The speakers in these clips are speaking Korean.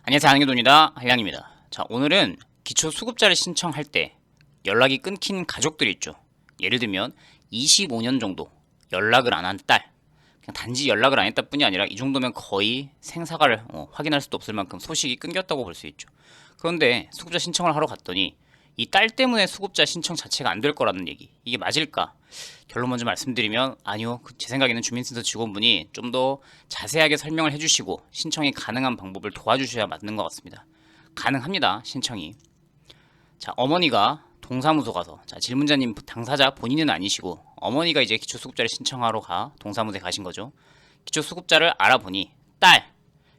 안녕하세요. 한경돈이다. 한량입니다. 자, 오늘은 기초수급자를 신청할 때 연락이 끊긴 가족들이 있죠. 예를 들면 25년 정도 연락을 안 한 딸, 그냥 단지 연락을 안 했다 뿐이 아니라 이 정도면 거의 생사를 확인할 수도 없을 만큼 소식이 끊겼다고 볼 수 있죠. 그런데 수급자 신청을 하러 갔더니 이 딸 때문에 수급자 신청 자체가 안 될 거라는 얘기, 이게 맞을까? 결론 먼저 말씀드리면 아니요, 제 생각에는 주민센터 직원분이 좀 더 자세하게 설명을 해주시고 신청이 가능한 방법을 도와주셔야 맞는 것 같습니다. 가능합니다, 신청이. 자, 어머니가 동사무소 가서, 자, 질문자님 당사자 본인은 아니시고 어머니가 이제 기초수급자를 신청하러 동사무소에 가신 거죠. 기초수급자를 알아보니 딸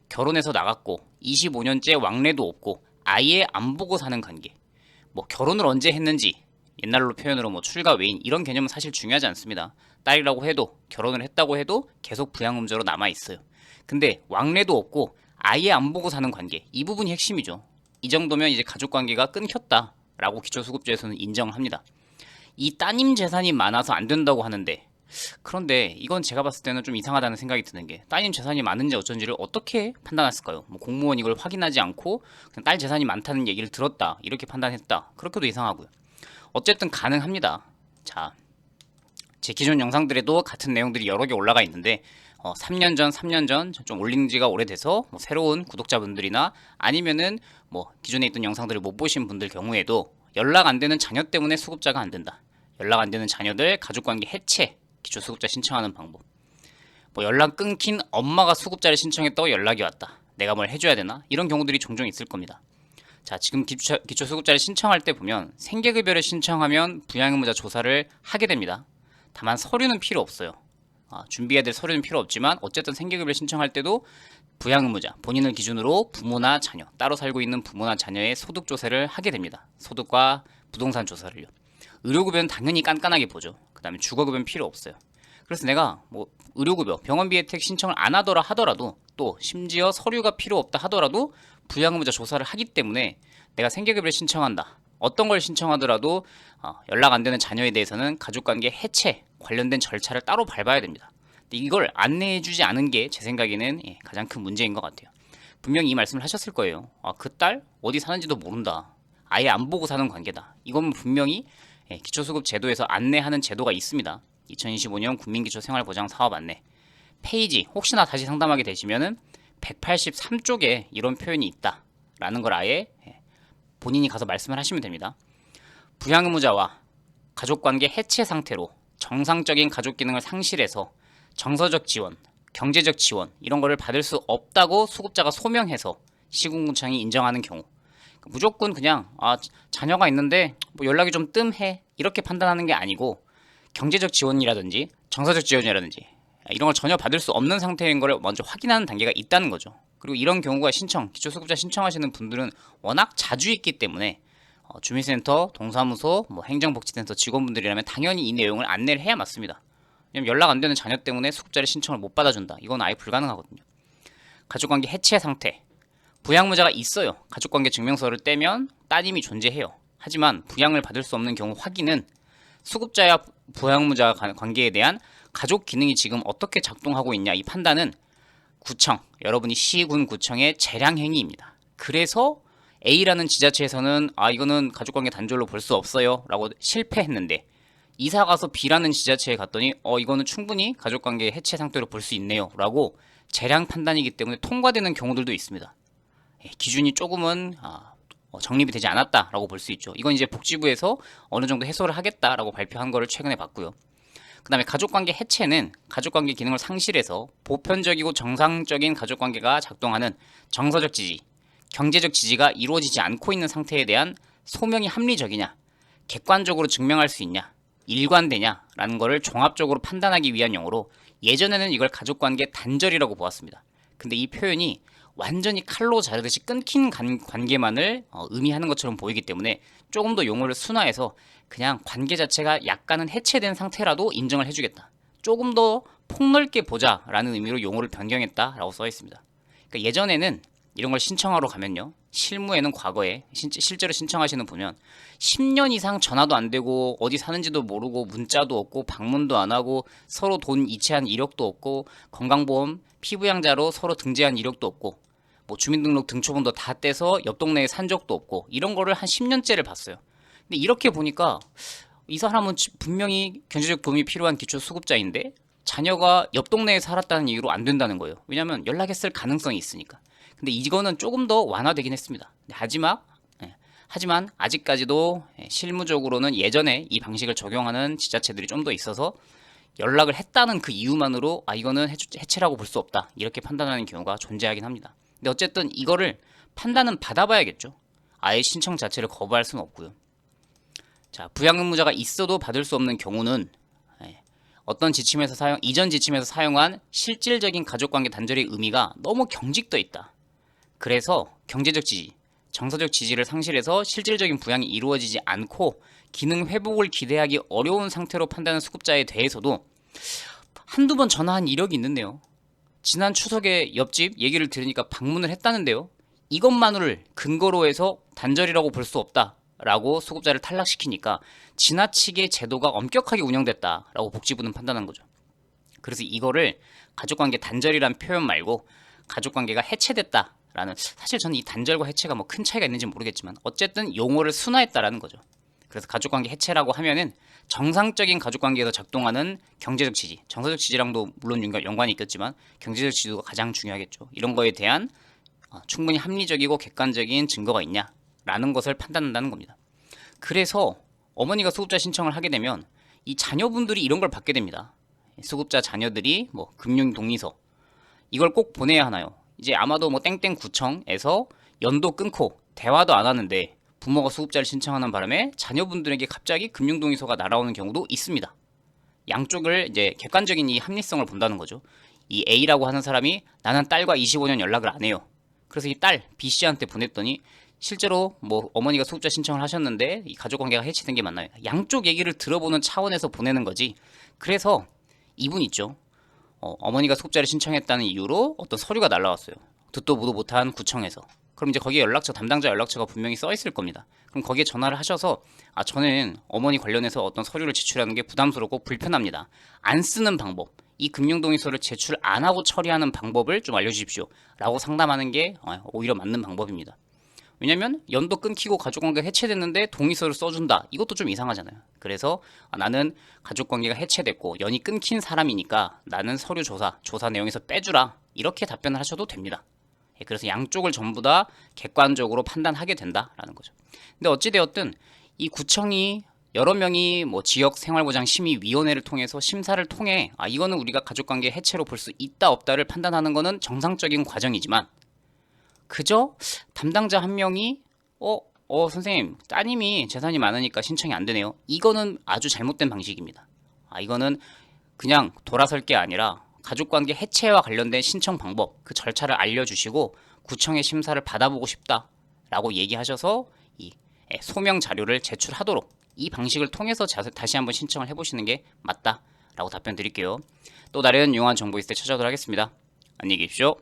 결혼해서 나갔고 25년째 왕래도 없고 아예 안 보고 사는 관계. 뭐 결혼을 언제 했는지, 옛날로 표현으로 뭐 출가 외인, 이런 개념은 사실 중요하지 않습니다. 딸이라고 해도, 결혼을 했다고 해도 계속 부양음자로 남아 있어요. 근데 왕래도 없고 아예 안 보고 사는 관계, 이 부분이 핵심이죠. 이 정도면 이제 가족 관계가 끊겼다라고 기초수급자에서는 인정합니다. 이 따님 재산이 많아서 안 된다고 하는데, 그런데 이건 제가 봤을 때는 좀 이상하다는 생각이 드는 게, 따님 재산이 많은지 어쩐지를 어떻게 판단했을까요? 뭐 공무원 이걸 확인하지 않고 그냥 딸 재산이 많다는 얘기를 들었다, 이렇게 판단했다, 그렇게도 이상하고요. 어쨌든 가능합니다. 자, 제 기존 영상들에도 같은 내용들이 여러 개 올라가 있는데 3년 전, 3년 전 좀 올린 지가 오래돼서 뭐 새로운 구독자분들이나 아니면은 뭐 기존에 있던 영상들을 못 보신 분들 경우에도 연락 안 되는 자녀 때문에 수급자가 안 된다, 연락 안 되는 자녀들 가족관계 해체 기초수급자 신청하는 방법, 뭐 연락 끊긴 엄마가 수급자를 신청했다고 연락이 왔다, 내가 뭘 해줘야 되나, 이런 경우들이 종종 있을 겁니다. 자, 지금 기초수급자를 신청할 때 보면 생계급여를 신청하면 부양의무자 조사를 하게 됩니다. 다만 서류는 필요 없어요. 준비해야 될 서류는 필요 없지만 어쨌든 생계급여를 신청할 때도 부양의무자, 본인을 기준으로 부모나 자녀, 따로 살고 있는 부모나 자녀의 소득 조사를 하게 됩니다. 소득과 부동산 조사를요. 의료급여는 당연히 깐깐하게 보죠. 그 다음에 주거급여는 필요 없어요. 그래서 내가 뭐 의료급여, 병원비 혜택 신청을 안 하더라도, 또 심지어 서류가 필요 없다 하더라도 부양의무자 조사를 하기 때문에 내가 생계급여를 신청한다, 어떤 걸 신청하더라도 연락 안 되는 자녀에 대해서는 가족관계 해체 관련된 절차를 따로 밟아야 됩니다. 근데 이걸 안내해주지 않은 게 제 생각에는 가장 큰 문제인 것 같아요. 분명히 이 말씀을 하셨을 거예요. 그 딸 어디 사는지도 모른다, 아예 안 보고 사는 관계다. 이건 분명히 기초수급 제도에서 안내하는 제도가 있습니다. 2025년 국민기초생활보장사업 안내 페이지, 혹시나 다시 상담하게 되시면은 183쪽에 이런 표현이 있다라는 걸 아예 본인이 가서 말씀을 하시면 됩니다. 부양의무자와 가족관계 해체 상태로 정상적인 가족 기능을 상실해서 정서적 지원, 경제적 지원, 이런 거를 받을 수 없다고 수급자가 소명해서 시군구청이 인정하는 경우, 무조건 그냥 자녀가 있는데 뭐 연락이 좀 뜸해, 이렇게 판단하는 게 아니고 경제적 지원이라든지 정서적 지원이라든지 이런 걸 전혀 받을 수 없는 상태인 걸 먼저 확인하는 단계가 있다는 거죠. 그리고 이런 경우가 기초수급자 신청하시는 분들은 워낙 자주 있기 때문에 주민센터, 동사무소, 뭐 행정복지센터 직원분들이라면 당연히 이 내용을 안내를 해야 맞습니다. 왜냐면 연락 안 되는 자녀 때문에 수급자를 신청을 못 받아준다, 이건 아예 불가능하거든요. 가족관계 해체 상태, 부양무자가 있어요. 가족관계 증명서를 떼면 따님이 존재해요. 하지만 부양을 받을 수 없는 경우 확인은 수급자와 부양무자 관계에 대한 가족 기능이 지금 어떻게 작동하고 있냐, 이 판단은 구청, 여러분이 시군 구청의 재량 행위입니다. 그래서 A라는 지자체에서는 이거는 가족관계 단절로 볼 수 없어요 라고 실패했는데, 이사 가서 B라는 지자체에 갔더니 이거는 충분히 가족관계 해체 상태로 볼 수 있네요 라고 재량 판단이기 때문에 통과되는 경우들도 있습니다. 기준이 조금은 정립이 되지 않았다라고 볼 수 있죠. 이건 이제 복지부에서 어느 정도 해소를 하겠다라고 발표한 거를 최근에 봤고요. 그 다음에 가족관계 해체는 가족관계 기능을 상실해서 보편적이고 정상적인 가족관계가 작동하는 정서적 지지, 경제적 지지가 이루어지지 않고 있는 상태에 대한 소명이 합리적이냐, 객관적으로 증명할 수 있냐, 일관되냐라는 것을 종합적으로 판단하기 위한 용어로, 예전에는 이걸 가족관계 단절이라고 보았습니다. 근데 이 표현이 완전히 칼로 자르듯이 끊긴 관계만을 의미하는 것처럼 보이기 때문에 조금 더 용어를 순화해서 그냥 관계 자체가 약간은 해체된 상태라도 인정을 해주겠다, 조금 더 폭넓게 보자라는 의미로 용어를 변경했다라고 써 있습니다. 그러니까 예전에는 이런 걸 신청하러 가면요, 실무에는 과거에 실제로 신청하시는 보면 10년 이상 전화도 안 되고 어디 사는지도 모르고 문자도 없고 방문도 안 하고 서로 돈 이체한 이력도 없고 건강보험 피부양자로 서로 등재한 이력도 없고 뭐 주민등록 등초본도 다 떼서 옆 동네에 산 적도 없고 이런 거를 한 10년째를 봤어요. 근데 이렇게 보니까 이 사람은 분명히 경제적 도움이 필요한 기초수급자인데 자녀가 옆 동네에 살았다는 이유로 안 된다는 거예요. 왜냐하면 연락했을 가능성이 있으니까. 근데 이거는 조금 더 완화되긴 했습니다. 하지만 아직까지도 실무적으로는 예전에 이 방식을 적용하는 지자체들이 좀 더 있어서 연락을 했다는 그 이유만으로 이거는 해체라고 볼 수 없다 이렇게 판단하는 경우가 존재하긴 합니다. 근데 어쨌든 이거를 판단은 받아봐야겠죠. 아예 신청 자체를 거부할 수는 없고요. 자, 부양 의무자가 있어도 받을 수 없는 경우는 어떤 지침에서 이전 지침에서 사용한 실질적인 가족관계 단절의 의미가 너무 경직돼 있다. 그래서 경제적 지지, 정서적 지지를 상실해서 실질적인 부양이 이루어지지 않고 기능 회복을 기대하기 어려운 상태로 판단하는 수급자에 대해서도 한두 번 전화한 이력이 있는데요. 지난 추석에 옆집 얘기를 들으니까 방문을 했다는데요. 이것만을 근거로 해서 단절이라고 볼 수 없다라고 수급자를 탈락시키니까 지나치게 제도가 엄격하게 운영됐다라고 복지부는 판단한 거죠. 그래서 이거를 가족관계 단절이란 표현 말고 가족관계가 해체됐다라는, 사실 저는 이 단절과 해체가 뭐 큰 차이가 있는지 모르겠지만 어쨌든 용어를 순화했다라는 거죠. 그래서 가족관계 해체라고 하면은 정상적인 가족관계에서 작동하는 경제적 지지, 정서적 지지랑도 물론 연관이 있겠지만 경제적 지지도 가장 중요하겠죠. 이런 거에 대한 충분히 합리적이고 객관적인 증거가 있냐라는 것을 판단한다는 겁니다. 그래서 어머니가 수급자 신청을 하게 되면 이 자녀분들이 이런 걸 받게 됩니다. 수급자 자녀들이 뭐 금융동의서 이걸 꼭 보내야 하나요? 이제 아마도 뭐 땡땡 구청에서 연도 끊고 대화도 안 하는데 부모가 수급자를 신청하는 바람에 자녀분들에게 갑자기 금융동의서가 날아오는 경우도 있습니다. 양쪽을 이제 객관적인 이 합리성을 본다는 거죠. 이 A라고 하는 사람이 나는 딸과 25년 연락을 안 해요. 그래서 이 딸 B씨한테 보냈더니 실제로 뭐 어머니가 수급자 신청을 하셨는데 이 가족관계가 해체된 게 맞나요? 양쪽 얘기를 들어보는 차원에서 보내는 거지. 그래서 이분 있죠. 어머니가 수급자를 신청했다는 이유로 어떤 서류가 날라왔어요. 듣도 보도 못한 구청에서. 그럼 이제 거기에 담당자 연락처가 분명히 써 있을 겁니다. 그럼 거기에 전화를 하셔서 저는 어머니 관련해서 어떤 서류를 제출하는 게 부담스럽고 불편합니다. 안 쓰는 방법, 이 금융동의서를 제출 안 하고 처리하는 방법을 좀 알려주십시오 라고 상담하는 게 오히려 맞는 방법입니다. 왜냐면 연도 끊기고 가족관계가 해체됐는데 동의서를 써준다, 이것도 좀 이상하잖아요. 그래서 나는 가족관계가 해체됐고 연이 끊긴 사람이니까 나는 서류 조사 내용에서 빼주라, 이렇게 답변을 하셔도 됩니다. 그래서 양쪽을 전부 다 객관적으로 판단하게 된다라는 거죠. 근데 어찌되었든 이 구청이 여러 명이 뭐 지역생활보장심의위원회를 통해서 심사를 통해 이거는 우리가 가족관계 해체로 볼 수 있다 없다를 판단하는 거는 정상적인 과정이지만 그저 담당자 한 명이 선생님 따님이 재산이 많으니까 신청이 안 되네요, 이거는 아주 잘못된 방식입니다. 이거는 그냥 돌아설 게 아니라 가족관계 해체와 관련된 신청 방법, 그 절차를 알려주시고 구청의 심사를 받아보고 싶다라고 얘기하셔서 이 소명 자료를 제출하도록 이 방식을 통해서 다시 한번 신청을 해보시는 게 맞다라고 답변 드릴게요. 또 다른 유용한 정보 있을 때 찾아오도록 하겠습니다. 안녕히 계십시오.